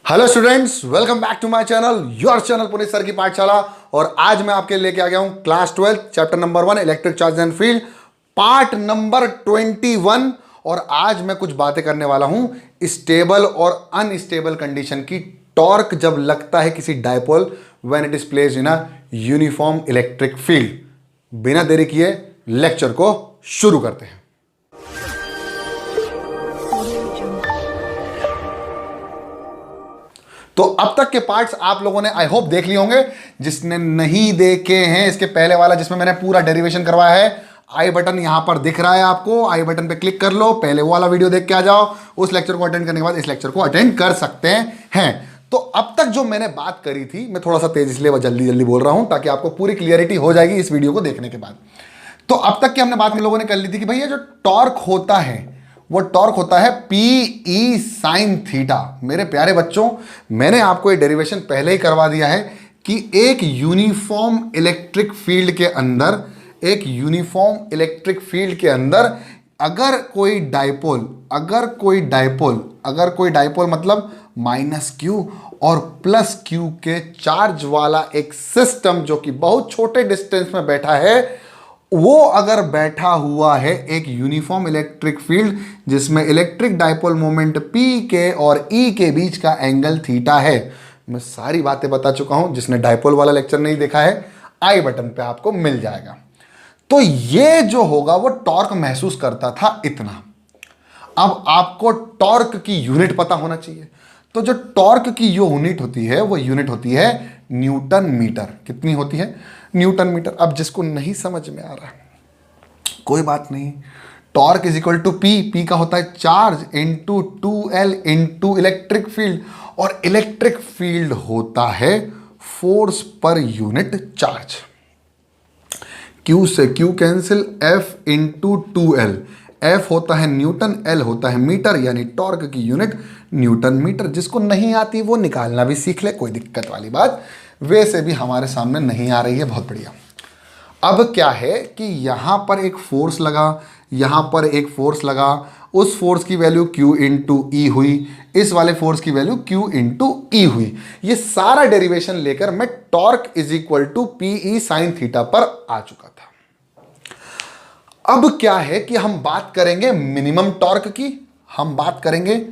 Hello students, welcome back to my channel, your channel Puneet sir की पाठशाला। और आज मैं आपके लेके आ गया हूं class 12 chapter number 1 electric charge and field part number 21। और आज मैं कुछ बातें करने वाला हूं स्टेबल और अनस्टेबल कंडीशन की। टॉर्क जब लगता है किसी dipole when it is placed in a uniform electric field. बिना देरी किए लेक्चर को शुरू करते हैं। तो अब तक के पार्ट्स आप लोगों ने आई होप देख लिए होंगे। जिसने नहीं देखे हैं, इसके पहले वाला जिसमें मैंने पूरा डेरिवेशन करवाया है, आई बटन यहां पर दिख रहा है आपको, आई बटन पे क्लिक कर लो, पहले वो वाला वीडियो देख के आ जाओ। उस लेक्चर को अटेंड करने के बाद इस लेक्चर को अटेंड कर सकते हैं। तो अब तक जो मैंने बात करी थी, मैं थोड़ा सा तेज इसलिए जल्दी जल्दी बोल रहा हूं ताकि आपको पूरी क्लियरिटी हो जाएगी इस वीडियो को देखने के बाद। तो अब तक की हमने बात हम लोगों ने कर ली थी कि भैया जो टॉर्क होता है वो टॉर्क होता है पी ई साइन थीटा। मेरे प्यारे बच्चों, मैंने आपको ये डेरिवेशन पहले ही करवा दिया है कि एक यूनिफॉर्म इलेक्ट्रिक फील्ड के अंदर, अगर कोई डायपोल मतलब माइनस क्यू और प्लस क्यू के चार्ज वाला एक सिस्टम जो कि बहुत छोटे डिस्टेंस में बैठा है, वो अगर बैठा हुआ है एक यूनिफॉर्म इलेक्ट्रिक फील्ड जिसमें इलेक्ट्रिक डायपोल मोमेंट P के और E के बीच का एंगल थीटा है। मैं सारी बातें बता चुका हूं, जिसने डायपोल वाला लेक्चर नहीं देखा है आई बटन पे आपको मिल जाएगा। तो ये जो होगा वो टॉर्क महसूस करता था इतना। अब आपको टॉर्क की यूनिट पता होना चाहिए। तो जो टॉर्क की यूनिट होती है वो यूनिट होती है न्यूटन मीटर। कितनी होती है? Newton metre. अब जिसको नहीं समझ में आ रहा कोई बात नहीं, torque is equal to P का होता है charge into 2L into electric field, और इलेक्ट्रिक फील्ड होता है force per unit charge. Q से Q cancel, F into 2L। F होता है न्यूटन, L होता है मीटर, यानी टॉर्क की यूनिट न्यूटन मीटर। जिसको नहीं आती वो निकालना भी सीख ले, कोई दिक्कत वाली बात वैसे भी हमारे सामने नहीं आ रही है। बहुत बढ़िया। अब क्या है कि यहां पर एक फोर्स लगा, उस फोर्स की वैल्यू Q इंटू ई हुई, इस वाले फोर्स की वैल्यू Q इंटू ई हुई। ये सारा डेरिवेशन लेकर मैं torque is equal to P E sine theta पर आ चुका था। अब क्या है कि हम बात करेंगे मिनिमम टॉर्क की, हम बात करेंगे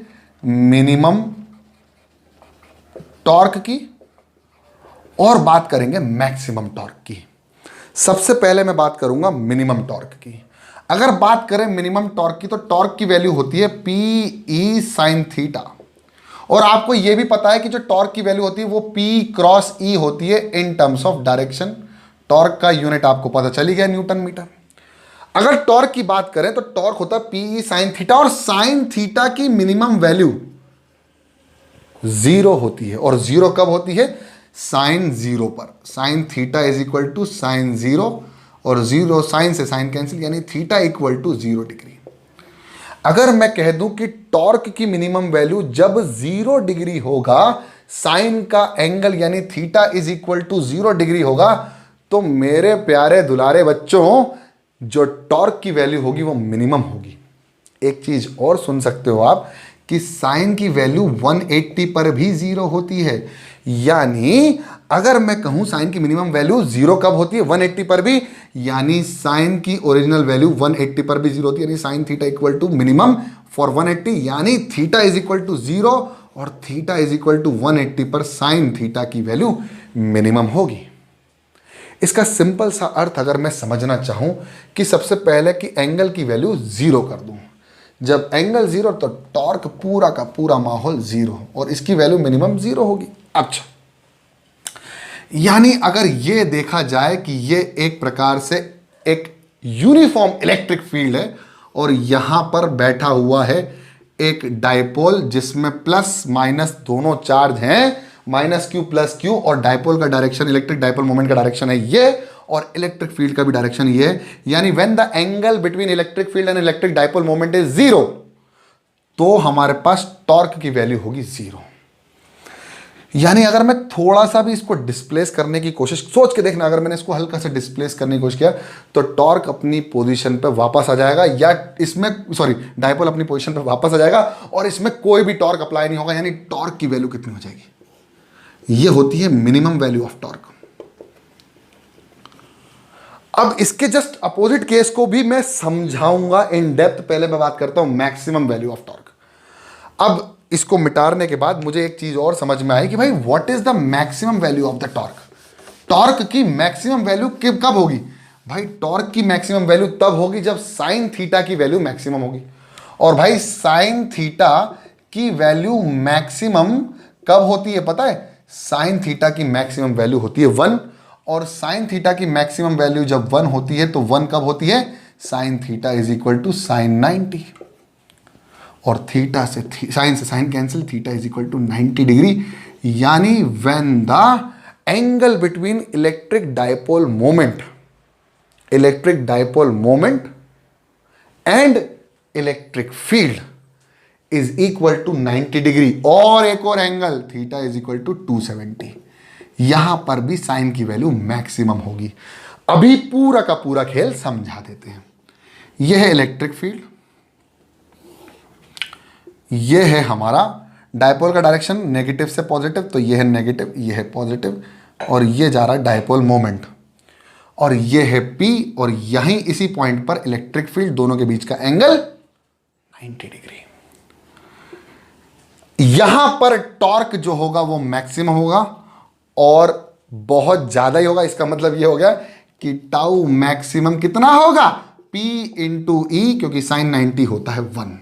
मिनिमम टॉर्क की और बात करेंगे मैक्सिमम टॉर्क की। सबसे पहले मैं बात करूंगा मिनिमम टॉर्क की। अगर बात करें मिनिमम टॉर्क की तो टॉर्क की वैल्यू होती है पी ई साइन थीटा। और आपको यह भी पता है कि जो टॉर्क की वैल्यू होती है वो P क्रॉस E होती है in terms of direction. Torque का यूनिट आपको पता चली गया, न्यूटन मीटर। अगर टॉर्क की बात करें तो टॉर्क होता है पी ई साइन थीटा, और साइन थीटा की मिनिमम वैल्यू 0 होती है। और 0 कब होती है? साइन 0 पर। Sine theta is equal to sine 0, और 0 साइन से साइन कैंसिल, यानी थीटा इक्वल टू 0 डिग्री। अगर मैं कह दूं कि टॉर्क की मिनिमम वैल्यू जब 0 डिग्री होगा, साइन का एंगल यानी theta is equal to 0 degree होगा, तो मेरे प्यारे दुलारे बच्चों जो टॉर्क की वैल्यू होगी वो मिनिमम होगी। एक चीज और सुन सकते हो आप कि साइन की वैल्यू 180 पर भी 0 होती है। यानी अगर मैं कहूं साइन की मिनिमम वैल्यू 0 कब होती है? 180 पर भी, यानी साइन की ओरिजिनल वैल्यू 180 पर भी 0 होती है। यानी sine theta equal to minimum for 180, यानी थीटा इज इक्वल टू 0 और थीटा इज इक्वल टू 180 पर साइन थीटा की वैल्यू मिनिमम होगी। इसका सिंपल सा अर्थ अगर मैं समझना चाहूं कि सबसे पहले कि एंगल की वैल्यू 0 कर दूं। जब एंगल 0 तो टॉर्क पूरा का पूरा माहौल 0 और इसकी वैल्यू मिनिमम 0 होगी। अच्छा, यानी अगर ये देखा जाए कि ये एक प्रकार से एक यूनिफॉर्म इलेक्ट्रिक फील्ड है और यहां पर बैठा हुआ है एक डायपोल जिसमें प्लस माइनस दोनों चार्ज हैं, माइनस क्यू प्लस क्यू, और डायपोल का डायरेक्शन, इलेक्ट्रिक डायपोल मोमेंट का डायरेक्शन है ये, और इलेक्ट्रिक फील्ड का भी डायरेक्शन ये है। यानी when the angle between electric field and electric dipole moment is 0, तो हमारे पास टॉर्क की वैल्यू होगी 0। यानी अगर मैं थोड़ा सा भी इसको डिस्प्लेस करने की कोशिश, सोच के देखना, अगर मैंने इसको हल्का सा डिस्प्लेस करने की कोशिश किया तो टॉर्क अपनी पोजीशन पे वापस आ जाएगा, या इसमें सॉरी डायपोल अपनी पोजीशन पे वापस आ जाएगा और इसमें कोई भी टॉर्क अप्लाई नहीं होगा। यानी टॉर्क की वैल्यू कितनी हो जाएगी? ये होती है मिनिमम वैल्यू ऑफ टॉर्क। अब इसके जस्ट अपोजिट केस को भी मैं समझाऊंगा इन डेप्थ। पहले मैं बात करता हूं मैक्सिमम वैल्यू ऑफ टॉर्क। अब इसको मिटाने के बाद मुझे एक चीज और समझ में आई कि भाई what is the maximum value of the torque. Torque की मैक्सिमम वैल्यू कब होगी? भाई टॉर्क की मैक्सिमम वैल्यू तब होगी जब साइन थीटा की वैल्यू मैक्सिमम होगी। और भाई साइन थीटा की वैल्यू मैक्सिमम कब होती है पता है? साइन थीटा की मैक्सिमम वैल्यू होती है 1, और साइन थीटा की मैक्सिमम वैल्यू जब 1 होती है तो 1 कब होती है? Sine theta is equal to sine 90, और थीटा से sine cancel, theta is equal to 90 degree. यानी when the angle between electric dipole moment and electric field is equal to 90 degree, और एक और angle theta is equal to 270, यहां पर भी sign की वैल्यू मैक्सिमम होगी। अभी पूरा का पूरा खेल समझा देते हैं। यह है इलेक्ट्रिक फील्ड, ये है हमारा डायपोल का डायरेक्शन नेगेटिव से पॉजिटिव, तो ये है नेगेटिव, ये है पॉजिटिव, और ये जा रहा है डायपोल मोमेंट, और ये है P, और यहीं इसी पॉइंट पर इलेक्ट्रिक फील्ड, दोनों के बीच का एंगल 90 डिग्री। यहां पर टॉर्क जो होगा वो मैक्सिमम होगा और बहुत ज्यादा ही होगा। इसका मतलब ये हो गया कि टाउ मैक्सिमम कितना होगा? P इंटू E, क्योंकि साइन 90 होता है 1।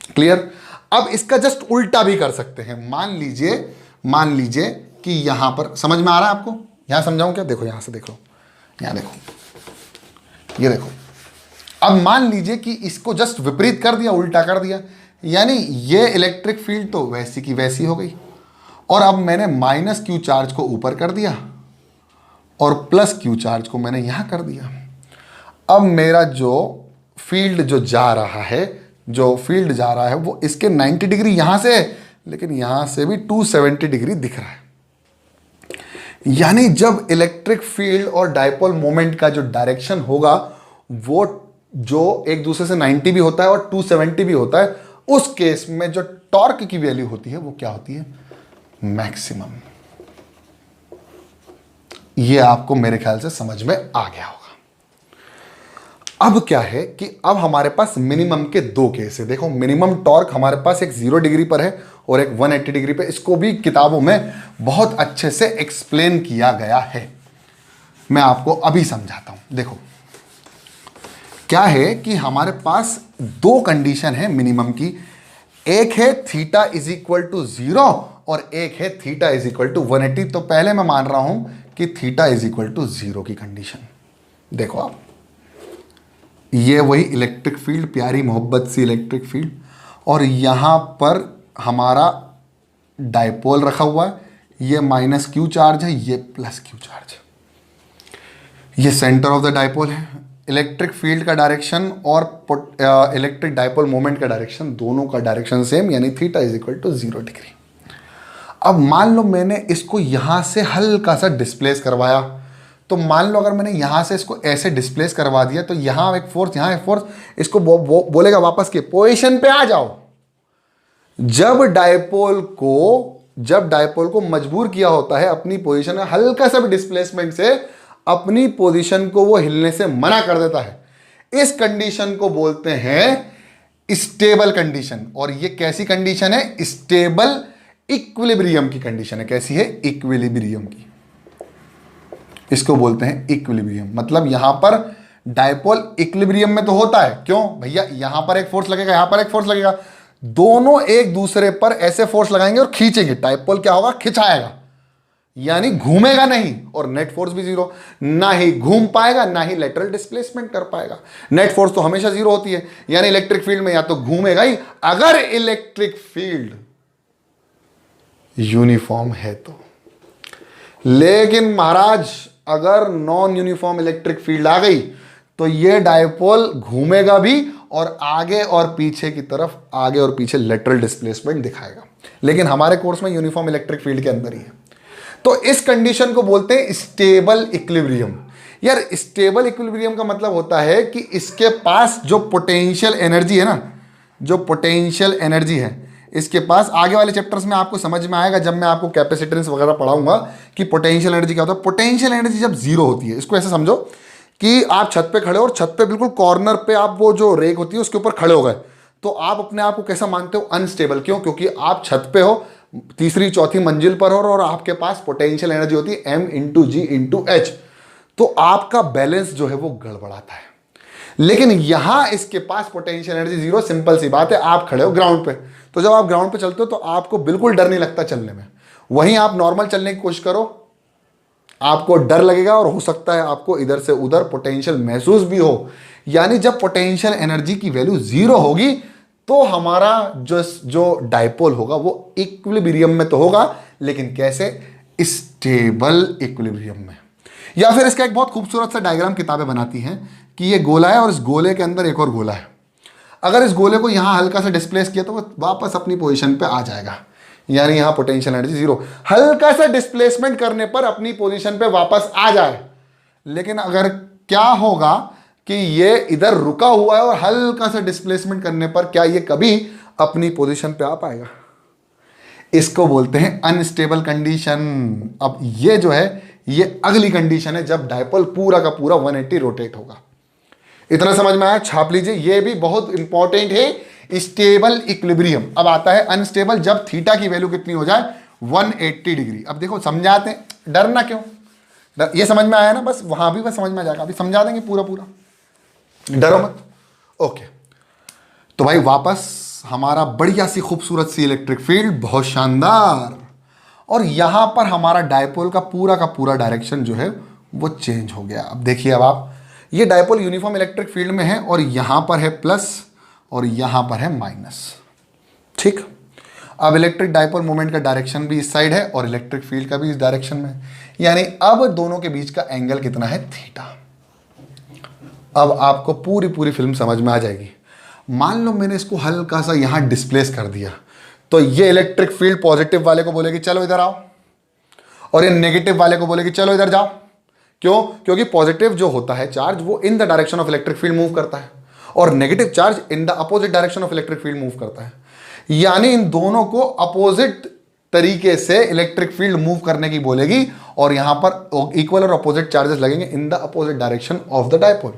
क्लियर? अब इसका जस्ट उल्टा भी कर सकते हैं। मान लीजिए कि यहां पर, समझ में आ रहा है आपको? यहां समझाऊं क्या? देखो यहां से देखो, यहां देखो, ये देखो। अब मान लीजिए कि इसको जस्ट विपरीत कर दिया, उल्टा कर दिया, यानी ये इलेक्ट्रिक फील्ड तो वैसी की वैसी हो गई, और अब मैंने माइनस क्यू चार्ज को ऊपर कर दिया और प्लस क्यू चार्ज को मैंने यहां कर दिया। अब मेरा जो फील्ड जा रहा है वो इसके 90 डिग्री यहां से है, लेकिन यहां से भी 270 डिग्री दिख रहा है। यानी जब इलेक्ट्रिक फील्ड और डायपोल मोमेंट का जो डायरेक्शन होगा वो जो एक दूसरे से 90 भी होता है और 270 भी होता है, उस केस में जो टॉर्क की वैल्यू होती है वो क्या होती है? मैक्सिमम। ये आपको मेरे ख्याल से समझ में आ गया होगा। अब क्या है कि अब हमारे पास मिनिमम के दो केस है। देखो मिनिमम टॉर्क हमारे पास एक 0 डिग्री पर है और एक 180 डिग्री पे। इसको भी किताबों में बहुत अच्छे से एक्सप्लेन किया गया है, मैं आपको अभी समझाता हूं। देखो क्या है कि हमारे पास दो कंडीशन है मिनिमम की, एक है थीटा इज इक्वल टू 0 और एक है थीटा इज इक्वल टू 180। तो पहले मैं मान रहा हूं कि थीटा इज इक्वल टू 0 की कंडीशन। देखो आप, ये वही इलेक्ट्रिक फील्ड, प्यारी मोहब्बत सी इलेक्ट्रिक फील्ड, और यहां पर हमारा डायपोल रखा हुआ है, ये माइनस क्यू चार्ज है, ये प्लस क्यू चार्ज है, ये सेंटर ऑफ द डायपोल है। इलेक्ट्रिक फील्ड का डायरेक्शन और इलेक्ट्रिक डायपोल मोमेंट का डायरेक्शन, दोनों का डायरेक्शन सेम, यानी theta is equal to 0 degree. अब मान लो मैंने इसको यहां से हल्का सा डिस्प्लेस करवाया, तो मान लो अगर मैंने यहां से इसको ऐसे डिस्प्लेस करवा दिया तो यहां एक फोर्स, यहां एक फोर्स, इसको बोलेगा वापस के पोजीशन पे आ जाओ। जब डायपोल को मजबूर किया होता है अपनी पोजीशन में, हल्का सा भी डिस्प्लेसमेंट से अपनी पोजीशन को वो हिलने से मना कर देता है। इस कंडीशन को बोलते हैं स्टेबल कंडीशन। और ये कैसी कंडीशन है? स्टेबल इक्विलिब्रियम की कंडीशन है। कैसी है? इक्विलिब्रियम की। इसको बोलते हैं इक्विलिब्रियम। मतलब यहां पर डायपोल इक्विलिब्रियम में तो होता है। क्यों भैया? यहां पर एक फोर्स लगेगा, यहां पर एक फोर्स लगेगा, दोनों एक दूसरे पर ऐसे फोर्स लगाएंगे और खींचेंगे। डायपोल क्या होगा? खिंचाएगा, यानी घूमेगा नहीं, और नेट फोर्स भी 0, ना ही घूम पाएगा ना ही लेटरल डिस्प्लेसमेंट कर पाएगा। नेट फोर्स तो हमेशा 0 होती है, यानी इलेक्ट्रिक फील्ड में या तो घूमेगा ही, अगर इलेक्ट्रिक फील्ड यूनिफॉर्म है तो। लेकिन महाराज अगर नॉन यूनिफॉर्म इलेक्ट्रिक फील्ड आ गई तो ये डायपोल घूमेगा भी और आगे और पीछे की तरफ आगे और पीछे लेटरल डिस्प्लेसमेंट दिखाएगा, लेकिन हमारे कोर्स में यूनिफॉर्म इलेक्ट्रिक फील्ड के अंदर ही है। तो इस कंडीशन को बोलते हैं स्टेबल इक्विलिब्रियम। यार स्टेबल इक्विलिब्रियम का मतलब होता है कि इसके पास जो पोटेंशियल एनर्जी है ना, जो पोटेंशियल एनर्जी है इसके पास, आगे वाले चैप्टर्स में आपको समझ में आएगा जब मैं आपको कैपेसिटेंस वगैरह पढ़ाऊंगा कि पोटेंशियल एनर्जी क्या होता है। पोटेंशियल एनर्जी जब जीरो होती है, इसको ऐसे समझो कि आप छत पे खड़े हो और छत पे बिल्कुल कॉर्नर पे आप वो जो रेक होती है उसके ऊपर खड़े हो गए, तो आप अपने आप को कैसा मानते हो? अनस्टेबल। क्यों? क्योंकि आप छत पे हो, तीसरी चौथी मंजिल पर हो और आपके पास पोटेंशियल एनर्जी होती है m/g/h, तो आपका बैलेंस जो है वो गड़बड़ाता है। लेकिन यहां इसके पास पोटेंशियल एनर्जी जीरो, सिंपल सी बात है, आप खड़े हो ग्राउंड पे, तो जब आप ग्राउंड पे चलते हो तो आपको बिल्कुल डर नहीं लगता चलने में। वहीं आप नॉर्मल चलने की कोशिश करो, आपको डर लगेगा और हो सकता है आपको इधर से उधर पोटेंशियल महसूस भी हो। यानी जब पोटेंशियल एनर्जी की वैल्यू जीरो होगी तो हमारा जो डायपोल होगा वो इक्विलिब्रियम में तो होगा, लेकिन कैसे? स्टेबल इक्विलिब्रियम में। या फिर इसका एक बहुत खूबसूरत सा डायग्राम किताबें बनाती हैं कि ये गोला है और इस गोले के अंदर एक और गोला है। अगर इस गोले को यहां हल्का सा डिस्प्लेस किया तो वो वापस अपनी पोजीशन पे आ जाएगा, यानी यहां पोटेंशियल एनर्जी जीरो। हल्का सा डिस्प्लेसमेंट करने पर अपनी पोजीशन पे वापस आ जाए। लेकिन अगर क्या होगा कि ये इधर रुका हुआ है और हल्का सा डिस्प्लेसमेंट करने पर क्या ये कभी अपनी पोजीशन पे आ पाएगा? इसको बोलते हैं अनस्टेबल कंडीशन। अब ये जो है ये अगली कंडीशन है जब डायपोल पूरा का पूरा 180 रोटेट होगा। इतना समझ में आया? छाप लीजिए, ये भी बहुत इंपॉर्टेंट है। Stable equilibrium. अब आता है अनस्टेबल, जब थीटा की वैल्यू कितनी हो जाए? 180 डिग्री। अब देखो समझाते हैं, डरना क्यों? ये समझ में आया ना? बस वहां भी बस समझ में आ जाएगा, अभी समझा देंगे पूरा पूरा, डरो मत। ओके, तो भाई वापस हमारा बढ़िया सी खूबसूरत सी इलेक्ट्रिक फील्ड, बहुत शानदार। और यहां पर हमारा डायपोल का पूरा डायरेक्शन जो है वो चेंज हो गया। अब देखिए, अब आप ये डायपोल यूनिफॉर्म इलेक्ट्रिक फील्ड में है और यहां पर है प्लस और यहां पर है माइनस, ठीक। अब इलेक्ट्रिक डायपोल मोमेंट का डायरेक्शन भी इस साइड है और इलेक्ट्रिक फील्ड का भी इस डायरेक्शन में, यानी अब दोनों के बीच का एंगल कितना है? थीटा। अब आपको पूरी फिल्म समझ में आ जाएगी। मान लो मैंने इसको हल्का सा यहां डिस्प्लेस कर दिया, तो ये इलेक्ट्रिक फील्ड पॉजिटिव वाले को बोलेगी चलो इधर आओ, और ये नेगेटिव वाले को बोलेगी चलो इधर जाओ। क्यों? क्योंकि पॉजिटिव जो होता है चार्ज वो in the direction of electric field move करता है और negative charge in the opposite direction of electric field move करता है। यानी इन दोनों को अपोजिट तरीके से इलेक्ट्रिक फील्ड मूव करने की बोलेगी और यहां पर इक्वल और अपोजिट चार्जेस लगेंगे in the opposite direction of the dipole.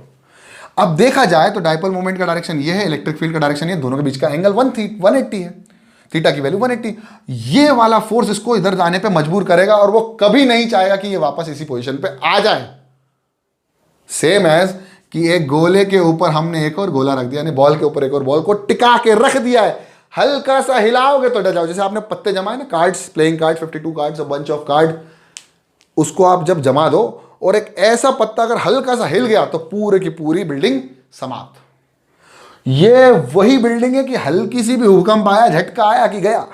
अब देखा जाए तो डायपोल मोमेंट का डायरेक्शन ये है, इलेक्ट्रिक फील्ड का डायरेक्शन ये, दोनों के बीच का एंगल 180 है, थीटा की वैल्यू 180। ये वाला फोर्स इसको इधर जाने पे मजबूर करेगा और वो कभी नहीं चाहेगा कि ये वापस इसी पोजीशन पे आ जाए। सेम एज कि एक गोले के ऊपर हमने एक और गोला रख दिया, यानी बॉल के ऊपर एक और बॉल को टिका के रख दिया है, हल्का सा हिलाओगे तो डर जाओ। जैसे आपने पत्ते जमाए ना, cards, playing card, 52 cards, bunch of card, उसको आप जब जमा दो और एक ऐसा पत्ता अगर हल्का सा हिल गया तो पूरे की पूरी बिल्डिंग समाप्त। ये वही बिल्डिंग है कि हल्की सी भी भूकंप आया, झटका आया कि गया।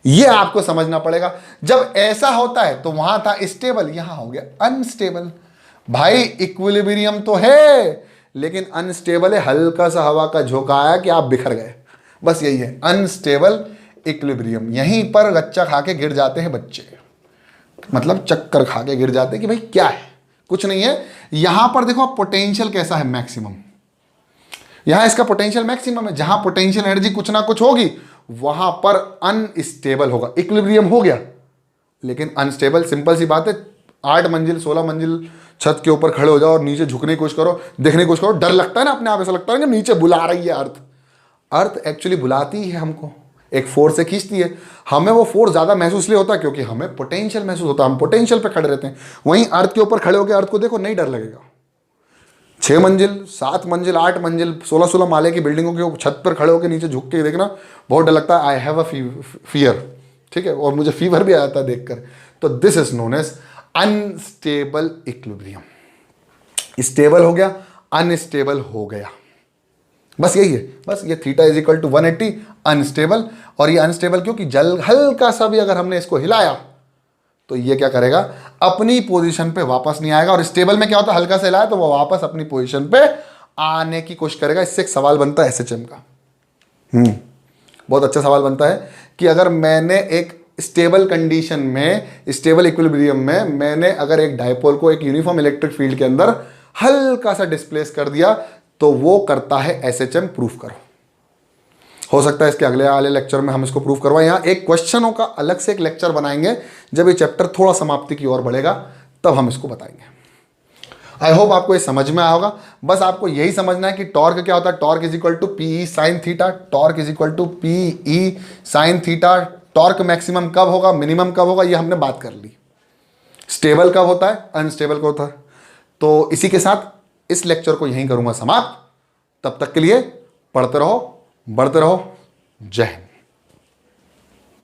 ये आपको समझना पड़ेगा। जब ऐसा होता है तो वहां था स्टेबल, यहां हो गया अनस्टेबल। भाई इक्विलिब्रियम तो है लेकिन अनस्टेबल है, हल्का सा हवा का झोंका आया कि आप बिखर गए, बस यही है अनस्टेबल इक्विलिब्रियम। यहीं पर गच्चा खा के गिर जाते हैं बच्चे, मतलब चक्कर खा के गिर जाते हैं कि भाई क्या है, कुछ नहीं है। यहां पर देखो पोटेंशियल कैसा है, मैक्सिमम। यहां इसका पोटेंशियल मैक्सिमम है, जहां पोटेंशियल एनर्जी कुछ ना कुछ होगी वहां पर अनस्टेबल होगा। इक्विलिब्रियम हो गया लेकिन अनस्टेबल। सिंपल सी बात है, 8 मंजिल 16 मंजिल छत के ऊपर खड़े हो जाओ और नीचे झुकने की कोशिश करो, देखने की कोशिश करो, डर लगता है ना अपने आप, ऐसा लगता है कि नीचे बुला रही है अर्थ। अर्थ एक्चुअली बुलाती है हमको, एक फोर्स से खींचती है। हमें वो फोर्स ज्यादा महसूस इसलिए होता है क्योंकि हमें पोटेंशियल महसूस होता है, हम पोटेंशियल पे खड़े रहते हैं। वहीं अर्थ के ऊपर खड़े होकर अर्थ को देखो, नहीं डर लगेगा। 6 मंजिल 7 मंजिल 8 मंजिल 16 माले की बिल्डिंगों के छत पर खड़े होकर नीचे झुक के देखना बहुत डर लगता है। आई हैव अ फियर, ठीक है, और मुझे फीवर भी आता है देखकर। तो this is known as unstable equilibrium. Stable हो गया, अनस्टेबल हो गया, बस यही है। बस ये theta is equal to 180 unstable. और ये अनस्टेबल क्योंकि हल्का सा भी अगर हमने इसको हिलाया तो ये क्या करेगा, अपनी पोजीशन पे वापस नहीं आएगा। और स्टेबल में क्या होता है, हल्का सा हिलाया तो वो वापस अपनी पोजीशन पे आने की कोशिश करेगा। इससे एक सवाल बनता है एसएचएम का, बहुत अच्छा सवाल बनता है कि अगर मैंने एक स्टेबल कंडीशन में, स्टेबल इक्विलिब्रियम में मैंने अगर एक डायपोल को एक यूनिफॉर्म इलेक्ट्रिक फील्ड के अंदर हल्का सा डिस्प्लेस कर दिया तो वो करता है एसएचएम, प्रूफ करो। हो सकता है इसके अगले वाले लेक्चर में हम इसको प्रूफ करवाएं। यहां एक क्वेश्चनों का अलग से एक लेक्चर बनाएंगे, जब ये चैप्टर थोड़ा समाप्ति की ओर बढ़ेगा तब हम इसको बताएंगे। आई होप आपको ये समझ में आया होगा। बस आपको यही समझना है कि टॉर्क क्या होता है। Torque is equal to P E sine theta, torque is equal to P E sine theta. Torque maximum कब होगा, मिनिमम कब होगा, ये हमने बात कर ली। स्टेबल कब होता है, अनस्टेबल कब होता है। तो इसी के साथ इस लेक्चर को यहीं करूंगा समाप्त। तब तक के लिए पढ़ते रहो, बढ़ते रहो। जय हिंद।